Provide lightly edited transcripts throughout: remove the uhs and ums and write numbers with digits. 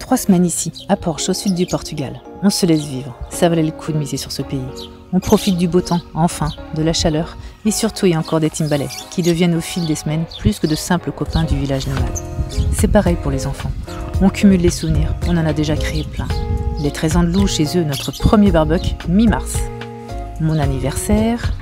3 semaines ici, à Porche, au sud du Portugal. On se laisse vivre, ça valait le coup de miser sur ce pays. On profite du beau temps, enfin, de la chaleur, et surtout il y a encore des Timbalais, qui deviennent au fil des semaines plus que de simples copains du village nomade. C'est pareil pour les enfants. On cumule les souvenirs, on en a déjà créé plein. Les 13 ans de Lou, chez eux, notre premier barbecue, mi-mars. Mon anniversaire.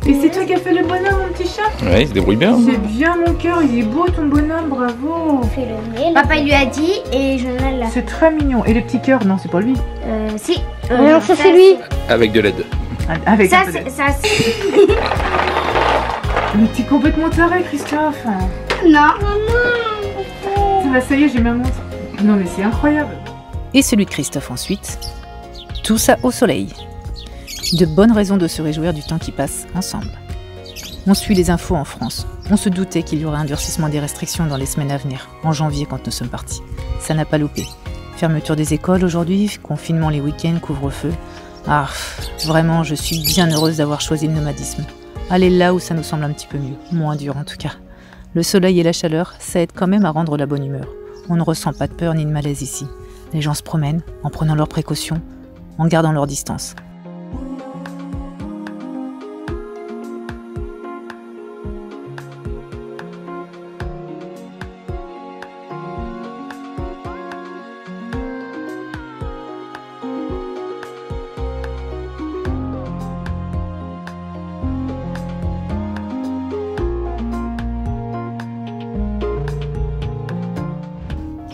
Et c'est toi qui as fait le bonhomme, mon petit chat? Ouais, il se débrouille bien. C'est bien, mon cœur, il est beau ton bonhomme, bravo. Fais le nez. Papa il lui a dit et Jonathan l'a fait. C'est très mignon. Et les petits cœurs, non, c'est pas lui. Si. Non, ça c'est lui. Avec de l'aide. Avec Ça un peu c'est. d'aide. Ça c'est. Mais t'es complètement taré, Christophe. Non. Ça y est, j'ai ma montre. Non, mais c'est incroyable. Et celui de Christophe ensuite. Tout ça au soleil. De bonnes raisons de se réjouir du temps qui passe ensemble. On suit les infos en France. On se doutait qu'il y aurait un durcissement des restrictions dans les semaines à venir, en janvier quand nous sommes partis. Ça n'a pas loupé. Fermeture des écoles aujourd'hui, confinement les week-ends, couvre-feu. Ah, vraiment, je suis bien heureuse d'avoir choisi le nomadisme. Aller là où ça nous semble un petit peu mieux, moins dur en tout cas. Le soleil et la chaleur, ça aide quand même à rendre la bonne humeur. On ne ressent pas de peur ni de malaise ici. Les gens se promènent, en prenant leurs précautions, en gardant leur distance.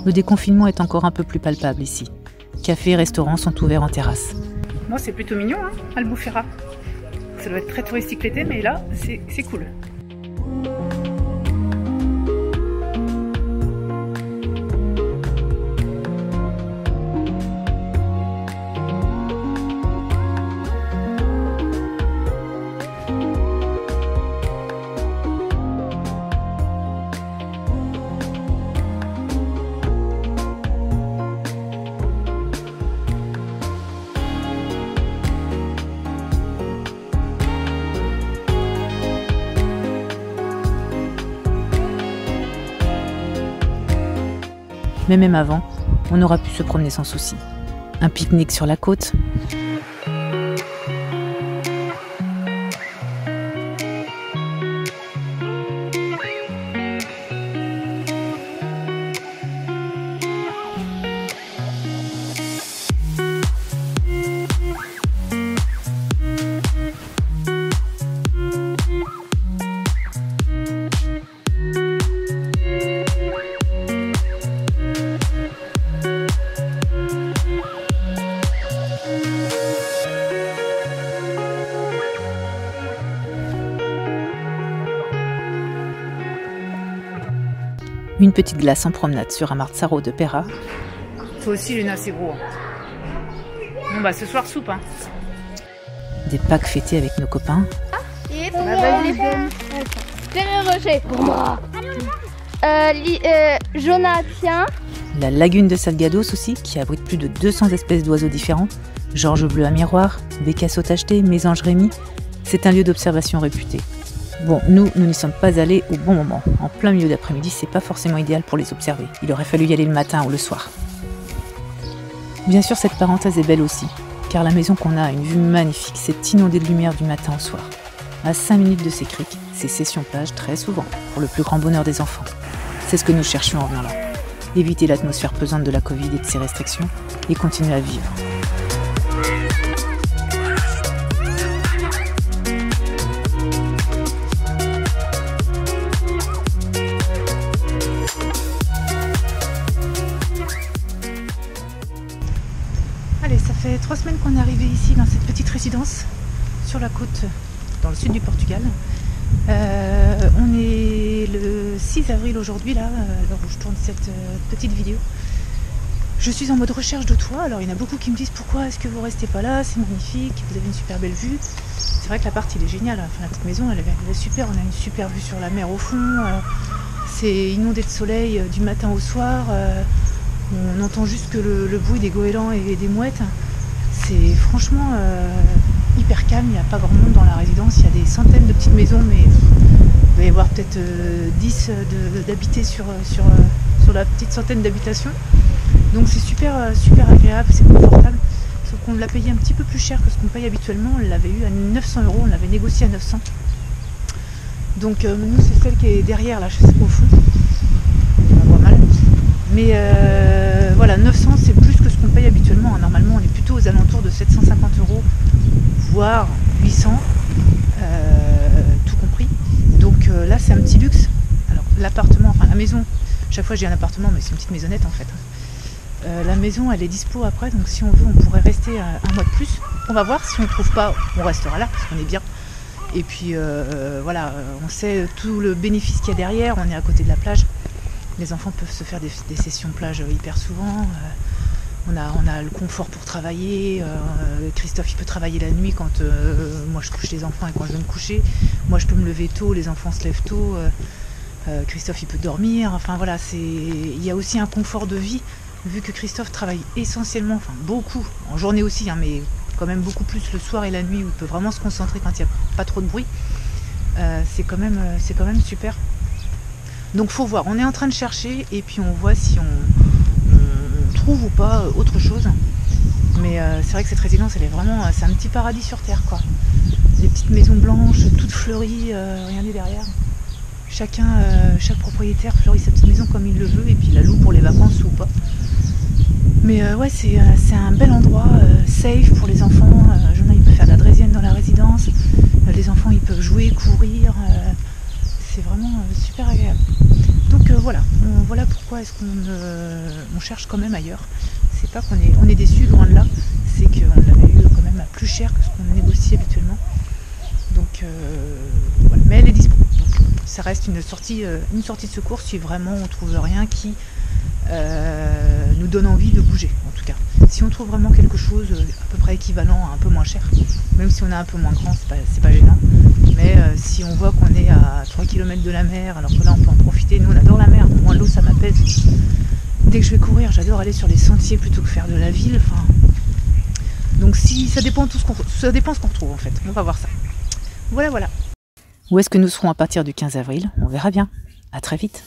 Le déconfinement est encore un peu plus palpable ici. Cafés et restaurants sont ouverts en terrasse. Moi, c'est plutôt mignon, hein, Albufeira. Ça doit être très touristique l'été, mais là, c'est cool. Mais même avant, on aura pu se promener sans souci. Un pique-nique sur la côte, une petite glace en promenade sur un Martzaro de Pera. Toi aussi, Luna, c'est gros. Bon, bah, ce soir, soupe, hein. Des Pâques fêtées avec nos copains. Rocher pour moi. Jonathan. La lagune de Salgados aussi, qui abrite plus de 200 espèces d'oiseaux différents. Georges bleu à miroir, bécasseaux tachetés, mésanges Rémi. C'est un lieu d'observation réputé. Bon, nous n'y sommes pas allés au bon moment. En plein milieu d'après-midi, c'est pas forcément idéal pour les observer. Il aurait fallu y aller le matin ou le soir. Bien sûr, cette parenthèse est belle aussi, car la maison qu'on a une vue magnifique, c'est inondé de lumière du matin au soir. À 5 minutes de ces criques, ces sessions plage très souvent, pour le plus grand bonheur des enfants. C'est ce que nous cherchions en venant là. Éviter l'atmosphère pesante de la Covid et de ses restrictions, et continuer à vivre. Allez, ça fait 3 semaines qu'on est arrivé ici dans cette petite résidence sur la côte dans le sud du Portugal. On est le 6 avril aujourd'hui, là, à l'heure où je tourne cette petite vidéo. Je suis en mode recherche de toit. Alors il y en a beaucoup qui me disent pourquoi est-ce que vous restez pas là, c'est magnifique, vous avez une super belle vue. C'est vrai que l'appart il est génial, enfin, la petite maison elle est super, on a une super vue sur la mer au fond, c'est inondé de soleil du matin au soir, on entend juste que le bruit des goélands et des mouettes. C'est franchement hyper calme, il n'y a pas grand monde dans la résidence, il y a des centaines de petites maisons, mais il doit y avoir peut-être 10 d'habités sur la petite centaine d'habitations. Donc c'est super agréable, c'est confortable. Sauf qu'on l'a payé un petit peu plus cher que ce qu'on paye habituellement. On l'avait eu à 900 €, on l'avait négocié à 900. Donc nous c'est celle qui est derrière là, je sais pas au fond. On voit mal. Mais voilà, 900 c'est plus que ce qu'on paye habituellement. Normalement on est plutôt aux alentours de 750 €, voire 800, tout compris. Donc là c'est un petit luxe. Alors l'appartement, enfin la maison, chaque fois j'ai un appartement mais c'est une petite maisonnette en fait. La maison elle est dispo après, donc si on veut on pourrait rester un mois de plus. On va voir, si on ne trouve pas on restera là parce qu'on est bien. Et puis voilà, on sait tout le bénéfice qu'il y a derrière, on est à côté de la plage. Les enfants peuvent se faire des sessions plage hyper souvent. On a le confort pour travailler. Christophe il peut travailler la nuit quand moi je couche les enfants et quand je veux me coucher. Moi je peux me lever tôt, les enfants se lèvent tôt. Christophe il peut dormir. Enfin voilà, il y a aussi un confort de vie. Vu que Christophe travaille essentiellement, enfin beaucoup, en journée aussi, hein, mais quand même beaucoup plus le soir et la nuit où il peut vraiment se concentrer quand il n'y a pas trop de bruit, c'est quand même super. Donc faut voir, on est en train de chercher et puis on voit si on trouve ou pas autre chose. Mais c'est vrai que cette résidence elle est vraiment, c'est un petit paradis sur terre quoi. Des petites maisons blanches, toutes fleuries, regardez derrière. Chaque propriétaire fleurit sa petite maison comme il le veut et puis la loue pour les vacances ou pas. Mais ouais, c'est un bel endroit, safe pour les enfants. Jonah il peut faire de la draisienne dans la résidence. Les enfants ils peuvent jouer, courir. C'est vraiment super agréable. Donc voilà, voilà pourquoi est-ce qu'on cherche quand même ailleurs. C'est pas qu'on est déçus, loin de là. C'est qu'on l'avait eu quand même à plus cher que ce qu'on négocie habituellement. Donc voilà, mais elle est dispo. Donc, ça reste une sortie de secours si vraiment on trouve rien qui nous donne envie de bouger en tout cas. Si on trouve vraiment quelque chose à peu près équivalent à un peu moins cher, même si on est un peu moins grand, c'est pas gênant. Mais si on voit qu'on est à 3 km de la mer, alors que là on peut en profiter, nous on adore la mer, moi l'eau ça m'apaise. Dès que je vais courir, j'adore aller sur les sentiers plutôt que faire de la ville. Enfin, donc si ça dépend ça dépend ce qu'on retrouve en fait. On va voir ça. Voilà. Où est-ce que nous serons à partir du 15 avril? On verra bien. À très vite.